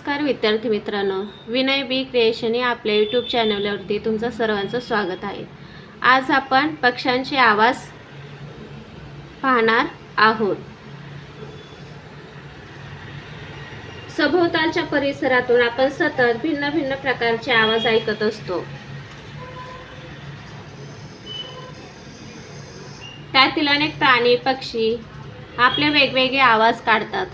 नमस्कार विद्यार्थी मित्रांनो, विनय बी क्रिएशन या आपल्या यूट्यूब चॅनलवरती तुमचं सर्वांचं स्वागत आहे। आज आपण पक्ष्यांचे आवाज पाहणार आहोत। सभोवतालच्या परिसरातून आपण सतत भिन्न भिन्न प्रकारचे आवाज ऐकत असतो। त्यातील अनेक प्राणी पक्षी आपले वेगवेगळे आवाज काढतात।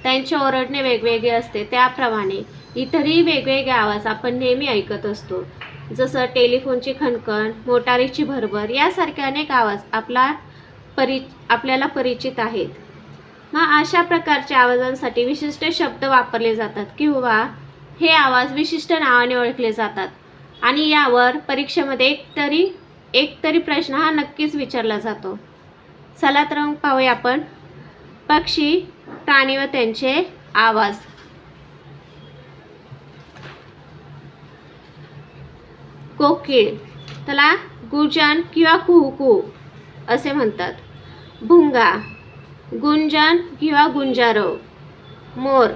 त्यांचे ओरडणे वेगवेगळे असते, त्याप्रमाणे इतरही वेगवेगळे आवाज आपण नेहमी ऐकत असतो। जसं टेलिफोनची खणखण, मोटारीची भरभर यासारखे अनेक आवाज आपल्याला परिचित आहेत। मग अशा प्रकारच्या आवाजांसाठी विशिष्ट शब्द वापरले जातात किंवा हे आवाज विशिष्ट नावाने ओळखले जातात आणि यावर परीक्षेमध्ये एक तरी प्रश्न हा नक्कीच विचारला जातो। चला तर मग पाहूया आपण पक्षी, प्राणी व त्यांचे आवाज। कोकिळ, त्याला गुंजन किंवा कुहू असे म्हणतात। भुंगा, गुंजन किंवा गुंजारव। मोर,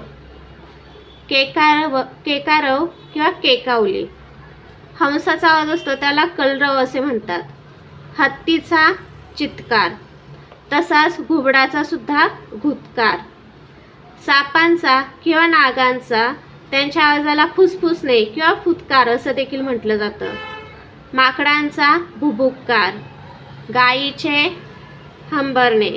केकारव किंवा केकावली। हंसाचा आवाज असतो त्याला कलरव असे म्हणतात। हत्तीचा चित्कार, तसाच घुबडाचा सुद्धा घुतकार। सापांचा किंवा नागांचा त्यांच्या आवाजाला फुसफुसणे किंवा फुतकार असं देखील म्हटलं जातं। माकडांचा भुभुक्कार, गायीचे हंबरणे,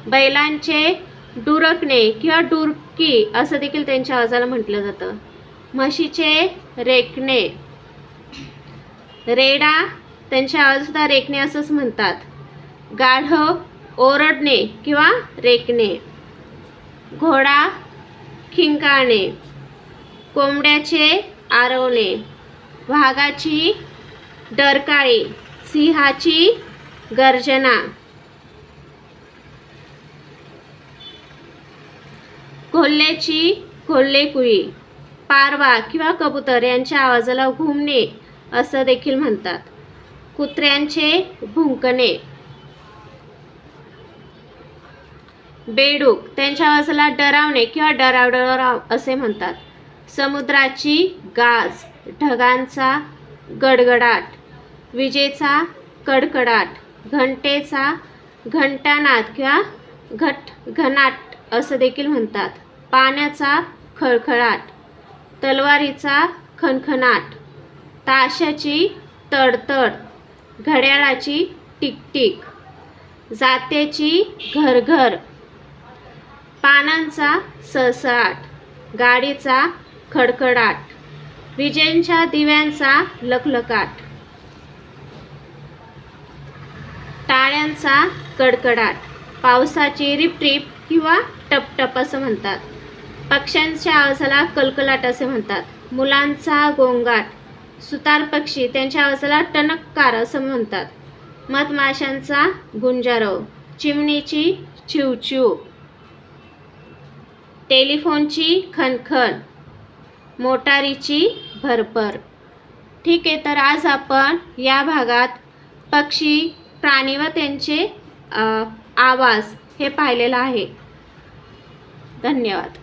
बैलांचे डुरकणे किंवा डुरकी असं देखील त्यांच्या आवाजाला म्हटलं जातं। म्हशीचे रेकणे, रेडा त्यांच्या आवाज सुद्धा रेकणे असंच म्हणतात। गाढव ओरडणे किंवा रेकणे। घोडा खिंकाळणे, कोंबड्याचे आरवणे, वाघाची डरकाळी, सिंहाची गर्जना। कोल्ह्याची कोल्हेकुई, पारवा किंवा कबूतर यांच्या आवाजाला घुमणे असं देखील म्हणतात। कुत्र्यांचे भुंकणे। बेडूक त्यांच्या आवाजाला डरावणे किंवा डराव असे म्हणतात। समुद्राची गाज, ढगांचा गडगडाट, विजेचा कडकडाट, घंटेचा घंटानाद किंवा घनाट असं देखील म्हणतात। पाण्याचा खळखळाट, तलवारीचा खणखणाट, ताशाची तडतड, घड्याळाची टिकटिक, जात्याची घरघर, पानांचा सळसळाट, गाडीचा खडखडाट, विजेंच्या दिव्यांचा लखलखाट, टाळ्यांचा कडकडाट, पावसाची रिपरिप किंवा टपटप असं म्हणतात। पक्ष्यांच्या आवाजाला कलकलाट असे म्हणतात। मुलांचा गोंगाट, सुतार पक्षी त्यांच्या आवाजाला टणककार असं म्हणतात। मधमाशांचा गुंजारव, चिमणीची चिवचिव, टेलिफोनची खणखण, मोटारीची भरभर। ठीक आहे, तर आज आपण या भागात पक्षी, प्राणी व त्यांचे आवाज हे पाहिलेलं आहे। धन्यवाद।